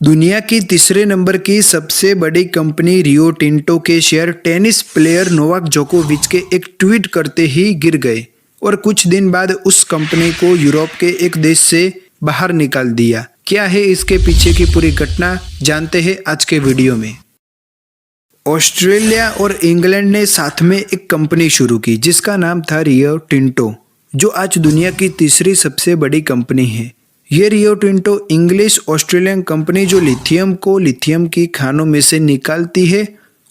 दुनिया की तीसरे नंबर की सबसे बड़ी कंपनी रियो टिंटो के शेयर टेनिस प्लेयर नोवाक जोकोविच के एक ट्वीट करते ही गिर गए और कुछ दिन बाद उस कंपनी को यूरोप के एक देश से बाहर निकाल दिया। क्या है इसके पीछे की पूरी घटना, जानते हैं आज के वीडियो में। ऑस्ट्रेलिया और इंग्लैंड ने साथ में एक कंपनी शुरू की जिसका नाम था रियो टिंटो, जो आज दुनिया की तीसरी सबसे बड़ी कंपनी है। ये Rio Tinto English Australian company जो लिथियम को लिथियम की खानों में से निकालती है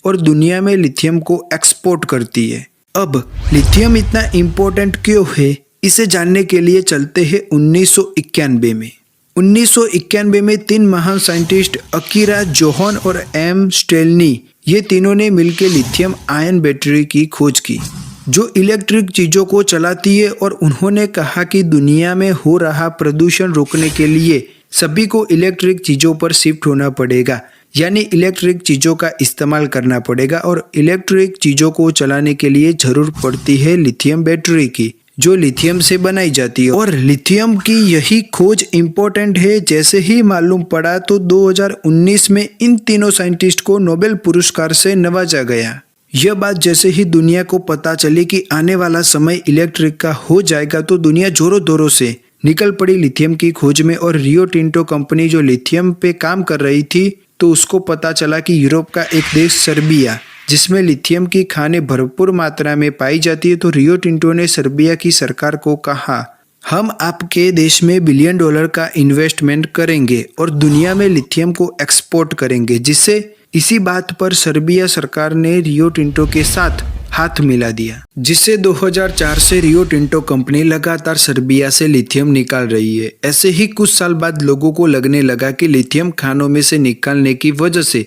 और दुनिया में लिथियम को एक्सपोर्ट करती है। अब लिथियम इतना इम्पोर्टेंट क्यों है, इसे जानने के लिए चलते हैं 1991 में। 1991 में तीन महान साइंटिस्ट अकीरा जोहन और एम स्टेल्नी, ये तीनों ने मिलकर लिथियम आयन बैटरी की खोज की जो इलेक्ट्रिक चीज़ों को चलाती है। और उन्होंने कहा कि दुनिया में हो रहा प्रदूषण रोकने के लिए सभी को इलेक्ट्रिक चीज़ों पर शिफ्ट होना पड़ेगा, यानी इलेक्ट्रिक चीज़ों का इस्तेमाल करना पड़ेगा। और इलेक्ट्रिक चीज़ों को चलाने के लिए ज़रूरत पड़ती है लिथियम बैटरी की, जो लिथियम से बनाई जाती है। और लिथियम की यही खोज इम्पोर्टेंट है। जैसे ही मालूम पड़ा तो 2019 में इन तीनों साइंटिस्ट को नोबेल पुरस्कार से नवाजा गया। यह बात जैसे ही दुनिया को पता चली कि आने वाला समय इलेक्ट्रिक का हो जाएगा तो दुनिया जोरों दोरों से निकल पड़ी लिथियम की खोज में। और रियो टिंटो कंपनी जो लिथियम पे काम कर रही थी, तो उसको पता चला कि यूरोप का एक देश सर्बिया, जिसमें लिथियम की खानें भरपूर मात्रा में पाई जाती है, तो रियो टिंटो ने सर्बिया की सरकार को कहा, हम आपके देश में $1 बिलियन का इन्वेस्टमेंट करेंगे और दुनिया में लिथियम को एक्सपोर्ट करेंगे। जिससे इसी बात पर सर्बिया सरकार ने रियो टिंटो के साथ हाथ मिला दिया, जिससे 2004 से रियो टिंटो कंपनी लगातार सर्बिया से लिथियम निकाल रही है। ऐसे ही कुछ साल बाद लोगों को लगने लगा कि लिथियम खानों में से निकालने की वजह से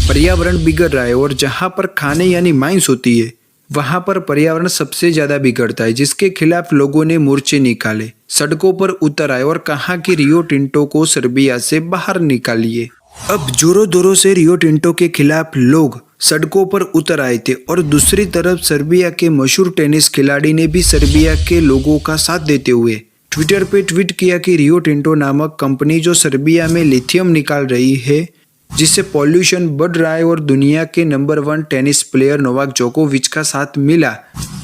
पर्यावरण बिगड़ रहा है, और जहां पर खाने यानी माइंस होती है वहां पर पर्यावरण सबसे ज्यादा बिगड़ता है, जिसके खिलाफ लोगों ने मोर्चे निकाले, सड़कों पर उतर आए और कहा कि रियो टिंटो को सर्बिया से बाहर निकालिए। अब जोरों दोरों से रियो टिंटो के खिलाफ लोग सड़कों पर उतर आए थे, और दूसरी तरफ सर्बिया के मशहूर टेनिस खिलाड़ी ने भी सर्बिया के लोगों का साथ देते हुए ट्विटर पे ट्वीट किया कि रियो टिंटो नामक कंपनी जो सर्बिया में लिथियम निकाल रही है, जिससे पॉल्यूशन बढ़ रहा है, और दुनिया के नंबर 1 टेनिस प्लेयर नोवाक जोकोविच का साथ मिला,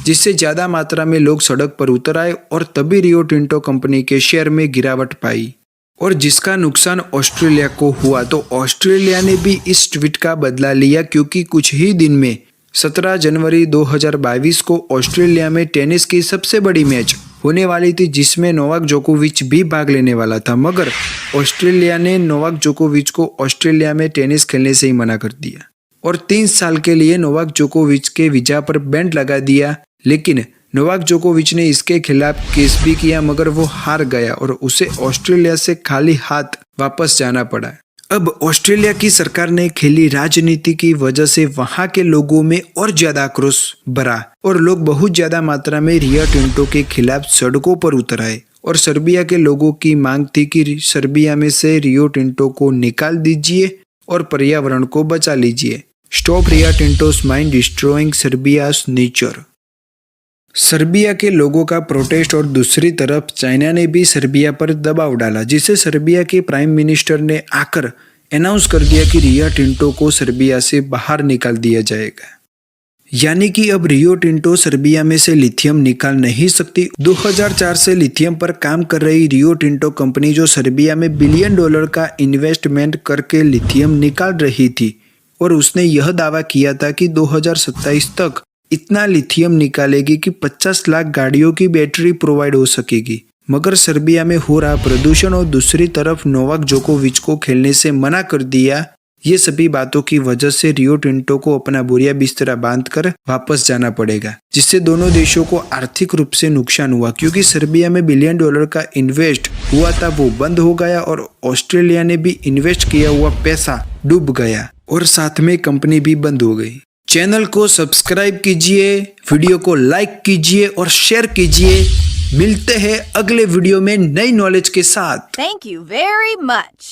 जिससे ज्यादा मात्रा में लोग सड़क पर उतर आए और तभी रियो टिंटो कंपनी के शेयर में गिरावट पाई, और जिसका नुकसान ऑस्ट्रेलिया को हुआ। तो ऑस्ट्रेलिया ने भी इस ट्वीट का बदला लिया, क्योंकि कुछ ही दिन में 17 जनवरी 2022 को ऑस्ट्रेलिया में टेनिस की सबसे बड़ी मैच होने वाली थी, जिसमें नोवाक जोकोविच भी भाग लेने वाला था। मगर ऑस्ट्रेलिया ने नोवाक जोकोविच को ऑस्ट्रेलिया में टेनिस खेलने से ही मना कर दिया और 3 साल के लिए नोवाक जोकोविच के वीजा पर बैन लगा दिया। लेकिन नोवाक जोकोविच ने इसके खिलाफ केस भी किया, मगर वो हार गया और उसे ऑस्ट्रेलिया से खाली हाथ वापस जाना पड़ा। अब ऑस्ट्रेलिया की सरकार ने खेली राजनीति की वजह से वहां के लोगों में और ज्यादा आक्रोश भरा, और लोग बहुत ज्यादा मात्रा में रियो टिंटो के खिलाफ सड़कों पर उतर आए। और सर्बिया के लोगों की मांग थी कि सर्बिया में से रियो टिंटो को निकाल दीजिए और पर्यावरण को बचा लीजिए। स्टॉप रियो टिंटोस माइन डिस्ट्रॉइंग सर्बियास नेचर। सर्बिया के लोगों का प्रोटेस्ट, और दूसरी तरफ चाइना ने भी सर्बिया पर दबाव डाला, जिसे सर्बिया के प्राइम मिनिस्टर ने आकर अनाउंस कर दिया कि रियो टिंटो को सर्बिया से बाहर निकाल दिया जाएगा। यानी कि अब रियो टिंटो सर्बिया में से लिथियम निकाल नहीं सकती। 2004 से लिथियम पर काम कर रही रियो टिंटो कंपनी जो सर्बिया में $1 बिलियन का इन्वेस्टमेंट करके लिथियम निकाल रही थी, और उसने यह दावा किया था कि 2027 तक इतना लिथियम निकालेगी कि 50 लाख गाड़ियों की बैटरी प्रोवाइड हो सकेगी। मगर सर्बिया में हो रहा प्रदूषण और दूसरी तरफ नोवाक जोकोविच को खेलने से मना कर दिया, ये सभी बातों की वजह से रियो टिंटो को अपना बोरिया बिस्तरा बांधकर वापस जाना पड़ेगा, जिससे दोनों देशों को आर्थिक रूप से नुकसान हुआ, क्योंकि सर्बिया में $1 बिलियन का इन्वेस्ट हुआ था वो बंद हो गया, और ऑस्ट्रेलिया ने भी इन्वेस्ट किया हुआ पैसा डूब गया, और साथ में कंपनी भी बंद हो गई। चैनल को सब्सक्राइब कीजिए, वीडियो को लाइक कीजिए और शेयर कीजिए। मिलते हैं अगले वीडियो में नई नॉलेज के साथ। Thank you very much.